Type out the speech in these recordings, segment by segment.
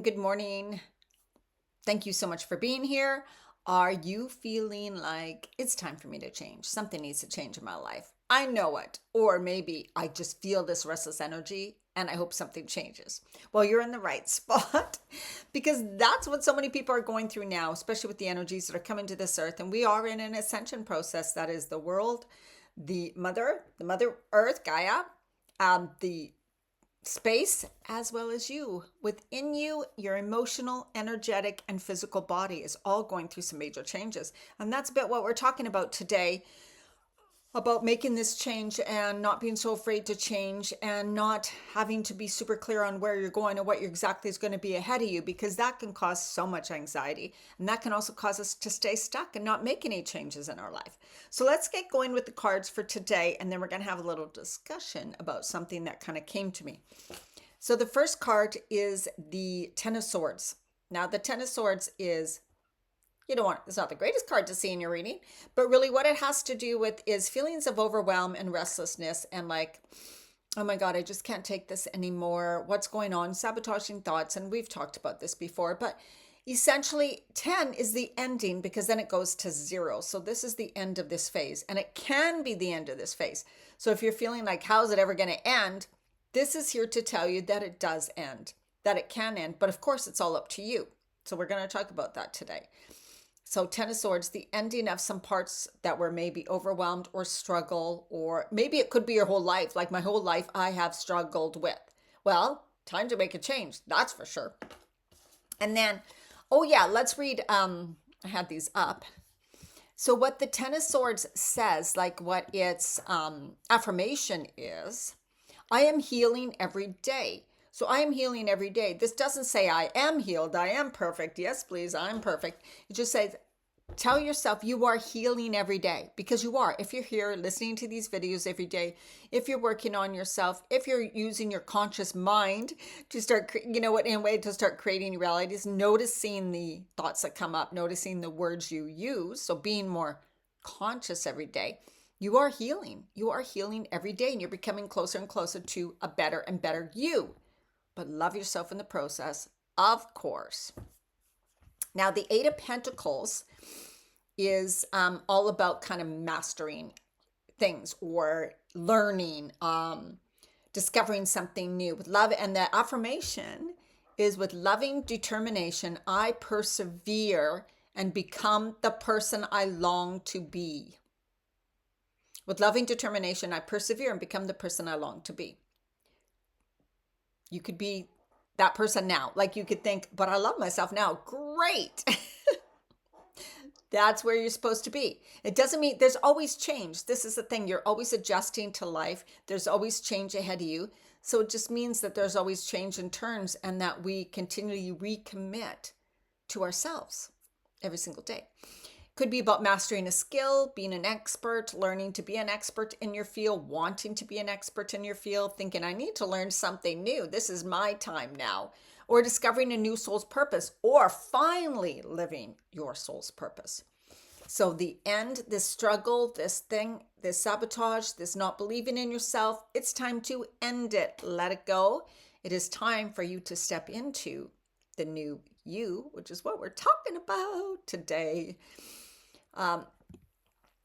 Good morning. Thank you so much for being here. Are you feeling like it's time for me to change? Something needs to change in my life. I know it. Or maybe I just feel this restless energy and I hope something changes. Well, you're in the right spot because that's what so many people are going through now, especially with the energies that are coming to this earth. And we are in an ascension process that is the world, the mother earth, Gaia, the space, as well as you. Within you, your emotional, energetic, and physical body is all going through some major changes. And that's a bit what we're talking about today, about making this change and not being so afraid to change and not having to be super clear on where you're going or what exactly is going to be ahead of you, because that can cause so much anxiety, and that can also cause us to stay stuck and not make any changes in our life. So let's get going with the cards for today, and then we're going to have a little discussion about something that kind of came to me. So the first card is the Ten of Swords. Now the Ten of Swords is, you don't want, it's not the greatest card to see in your reading, but really what it has to do with is feelings of overwhelm and restlessness and like, oh my God, I just can't take this anymore. What's going on? Sabotaging thoughts. And we've talked about this before, but essentially 10 is the ending because then it goes to 0. So this is the end of this phase, and it can be the end of this phase. So if you're feeling like, how's it ever going to end? This is here to tell you that it does end, that it can end. But of course, it's all up to you. So we're going to talk about that today. So Ten of Swords, the ending of some parts that were maybe overwhelmed or struggle, or maybe it could be your whole life. Like my whole life, I have struggled with. Well, time to make a change. That's for sure. And then, oh yeah, let's read. I had these up. So what the Ten of Swords says, like what its affirmation is, I am healing every day. So I am healing every day. This doesn't say I am healed. I am perfect. Yes, please, I'm perfect. It just says, tell yourself you are healing every day, because you are. If you're here listening to these videos every day, if you're working on yourself, if you're using your conscious mind to start, in a way to start creating realities, noticing the thoughts that come up, noticing the words you use. So being more conscious every day. You are healing. You are healing every day, and you're becoming closer and closer to a better and better you. But love yourself in the process, of course. Now, the Eight of Pentacles is all about kind of mastering things or learning, discovering something new with love. And the affirmation is, with loving determination, I persevere and become the person I long to be. With loving determination, I persevere and become the person I long to be. You could be that person now. Like you could think, but I love myself now. Great. That's where you're supposed to be. It doesn't mean there's always change. This is the thing. You're always adjusting to life. There's always change ahead of you. So it just means that there's always change in turns, and that we continually recommit to ourselves every single day. Could be about mastering a skill, being an expert, learning to be an expert in your field, wanting to be an expert in your field, thinking I need to learn something new. This is my time now. Or discovering a new soul's purpose, or finally living your soul's purpose. So the end, this struggle, this thing, this sabotage, this not believing in yourself, it's time to end it. Let it go. It is time for you to step into the new you, which is what we're talking about today.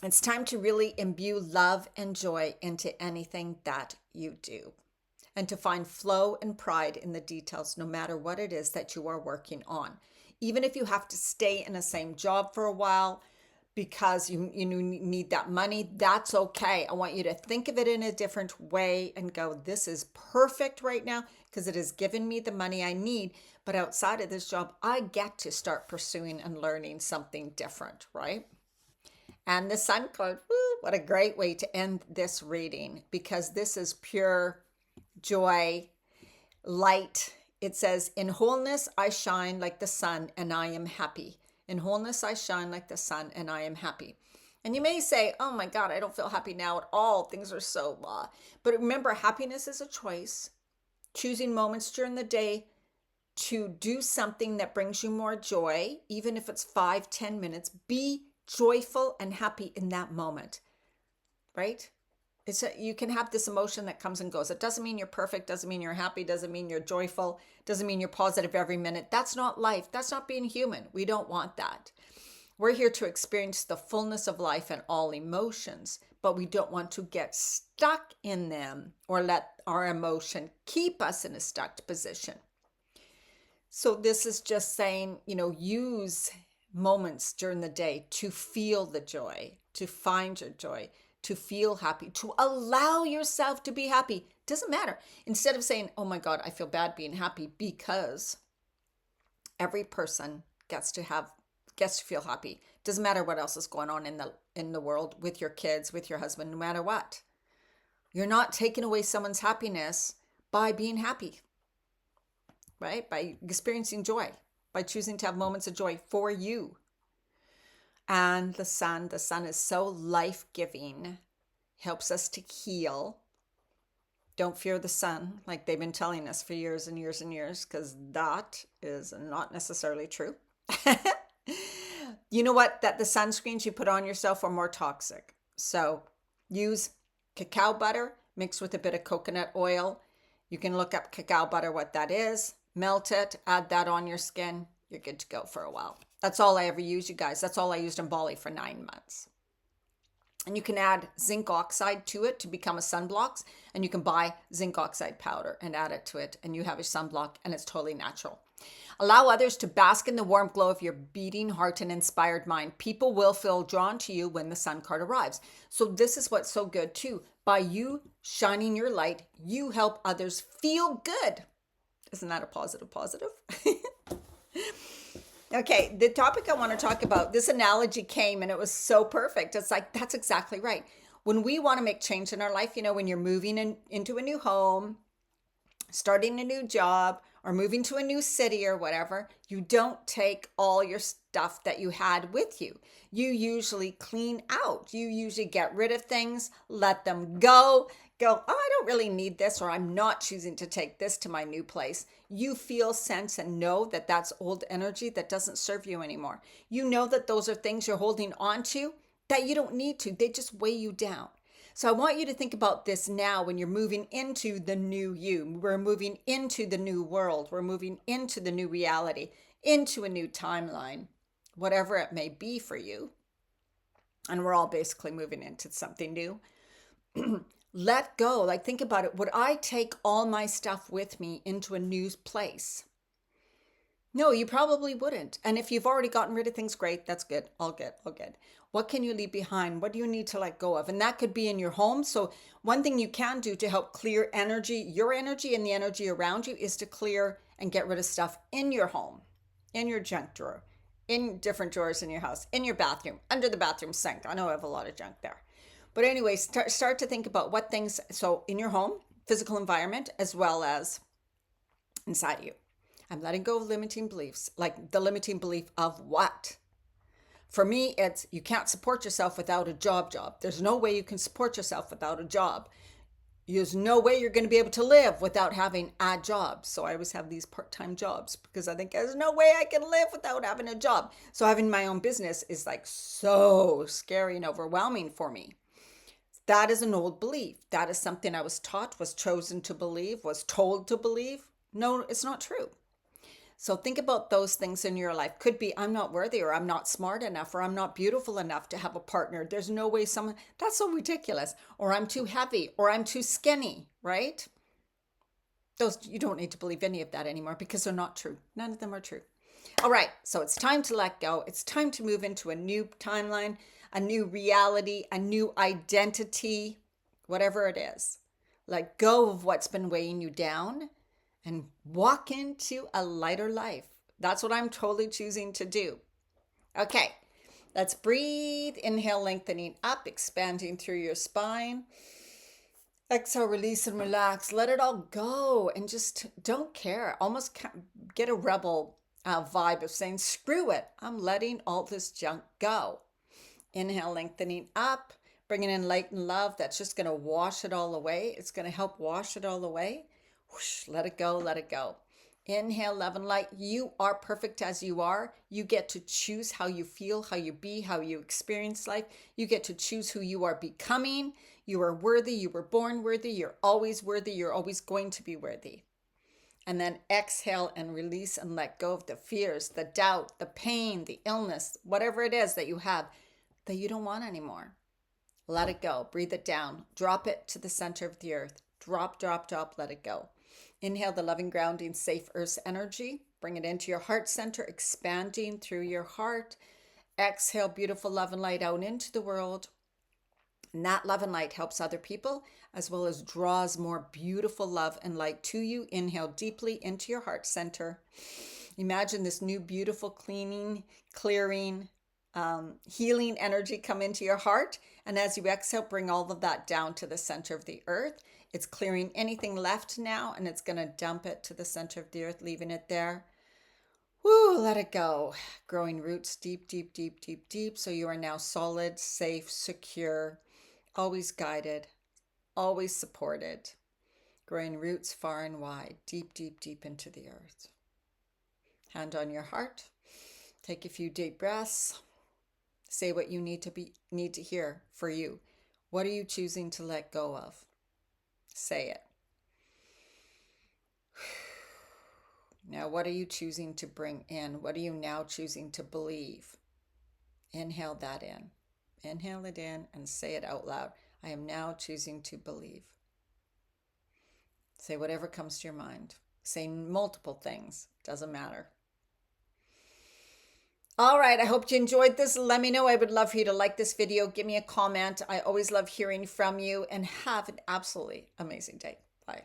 It's time to really imbue love and joy into anything that you do, and to find flow and pride in the details, no matter what it is that you are working on. Even if you have to stay in the same job for a while because you need that money, that's okay. I want you to think of it in a different way and go, this is perfect right now because it has given me the money I need. But outside of this job, I get to start pursuing and learning something different, right? And the Sun card, woo, what a great way to end this reading, because this is pure joy, light. It says, in wholeness, I shine like the sun and I am happy. In wholeness, I shine like the sun and I am happy. And you may say, oh my God, I don't feel happy now at all. Things are so blah. But remember, happiness is a choice. Choosing moments during the day to do something that brings you more joy, even if it's 5-10 minutes. Be joyful and happy in that moment, right? You can have this emotion that comes and goes. It doesn't mean you're perfect, doesn't mean you're happy, doesn't mean you're joyful, doesn't mean you're positive every minute. That's not life. That's not being human. We don't want that. We're here to experience the fullness of life and all emotions, but we don't want to get stuck in them or let our emotion keep us in a stuck position. So this is just saying, use moments during the day to feel the joy, to find your joy, to feel happy, to allow yourself to be happy. Doesn't matter. Instead of saying, oh my God, I feel bad being happy, because every person gets to feel happy. Doesn't matter what else is going on in the world, with your kids, with your husband, no matter what. You're not taking away someone's happiness by being happy, right? By experiencing joy, by choosing to have moments of joy for you. And the sun is so life-giving, helps us to heal. Don't fear the sun, like they've been telling us for years and years and years, because that is not necessarily true. You know what? That the sunscreens you put on yourself are more toxic. So use cacao butter mixed with a bit of coconut oil. You can look up cacao butter, what that is. Melt it, add that on your skin. You're good to go for a while. That's all I ever use, you guys. That's all I used in Bali for 9 months. And you can add zinc oxide to it to become a sunblock. And you can buy zinc oxide powder and add it to it. And you have a sunblock, and it's totally natural. Allow others to bask in the warm glow of your beating heart and inspired mind. People will feel drawn to you when the sun card arrives. So this is what's so good too. By you shining your light, you help others feel good. Isn't that a positive? Okay, the topic I want to talk about, this analogy came and it was so perfect. It's like, that's exactly right. When we want to make change in our life, when you're moving into a new home, starting a new job, or moving to a new city or whatever, you don't take all your stuff that you had with you. You usually clean out. You usually get rid of things, let them go, oh, I don't really need this, or I'm not choosing to take this to my new place. You feel, sense, and know that that's old energy that doesn't serve you anymore. You know that those are things you're holding on to that you don't need to. They just weigh you down. So I want you to think about this now when you're moving into the new you. We're moving into the new world. We're moving into the new reality, into a new timeline, whatever it may be for you. And we're all basically moving into something new. Let go. Like, think about it. Would I take all my stuff with me into a new place? No, you probably wouldn't. And if you've already gotten rid of things, great. That's good. All good. What can you leave behind? What do you need to let go of? And that could be in your home. So one thing you can do to help clear energy, your energy and the energy around you, is to clear and get rid of stuff in your home, in your junk drawer, in different drawers in your house, in your bathroom, under the bathroom sink. I know I have a lot of junk there. But anyway, start to think about what things, so in your home, physical environment, as well as inside of you. I'm letting go of limiting beliefs. Like, the limiting belief of what? For me, it's you can't support yourself without a job. There's no way you can support yourself without a job. There's no way you're going to be able to live without having a job. So I always have these part-time jobs because I think there's no way I can live without having a job. So having my own business is like so scary and overwhelming for me. That is an old belief. That is something I was taught, was chosen to believe, was told to believe. No, it's not true. So think about those things in your life. Could be, I'm not worthy, or I'm not smart enough, or I'm not beautiful enough to have a partner. There's no way that's so ridiculous. Or I'm too heavy, or I'm too skinny, right? You don't need to believe any of that anymore because they're not true. None of them are true. All right, so it's time to let go. It's time to move into a new timeline, a new reality, a new identity, whatever it is. Let go of what's been weighing you down and walk into a lighter life. That's what I'm totally choosing to do. Okay, let's breathe. Inhale, lengthening up, expanding through your spine. Exhale, release and relax. Let it all go and just don't care. Almost get a rebel vibe of saying, screw it. I'm letting all this junk go. Inhale, lengthening up, bringing in light and love. That's just going to wash it all away. It's going to help wash it all away. Whoosh, let it go, let it go. Inhale, love and light. You are perfect as you are. You get to choose how you feel, how you be, how you experience life. You get to choose who you are becoming. You are worthy. You were born worthy. You're always worthy. You're always going to be worthy. And then exhale and release and let go of the fears, the doubt, the pain, the illness, whatever it is that you have that you don't want anymore. Let it go. Breathe it down. Drop it to the center of the earth. Drop, drop, drop. Let it go. Inhale the loving, grounding, safe earth energy. Bring it into your heart center, expanding through your heart. Exhale beautiful love and light out into the world. And that love and light helps other people as well as draws more beautiful love and light to you. Inhale deeply into your heart center. Imagine this new beautiful cleaning, clearing, healing energy come into your heart. And as you exhale, bring all of that down to the center of the earth. It's clearing anything left now, and it's going to dump it to the center of the earth, leaving it there. Woo, let it go. Growing roots deep, deep, deep, deep, deep. So you are now solid, safe, secure, always guided, always supported. Growing roots far and wide, deep, deep, deep into the earth. Hand on your heart. Take a few deep breaths. Say what you need to hear for you. What are you choosing to let go of? Say it. Now, what are you choosing to bring in? What are you now choosing to believe? Inhale that in. Inhale it in and say it out loud. I am now choosing to believe. Say whatever comes to your mind. Say multiple things. Doesn't matter. All right, I hope you enjoyed this. Let me know. I would love for you to like this video. Give me a comment. I always love hearing from you, and have an absolutely amazing day. Bye.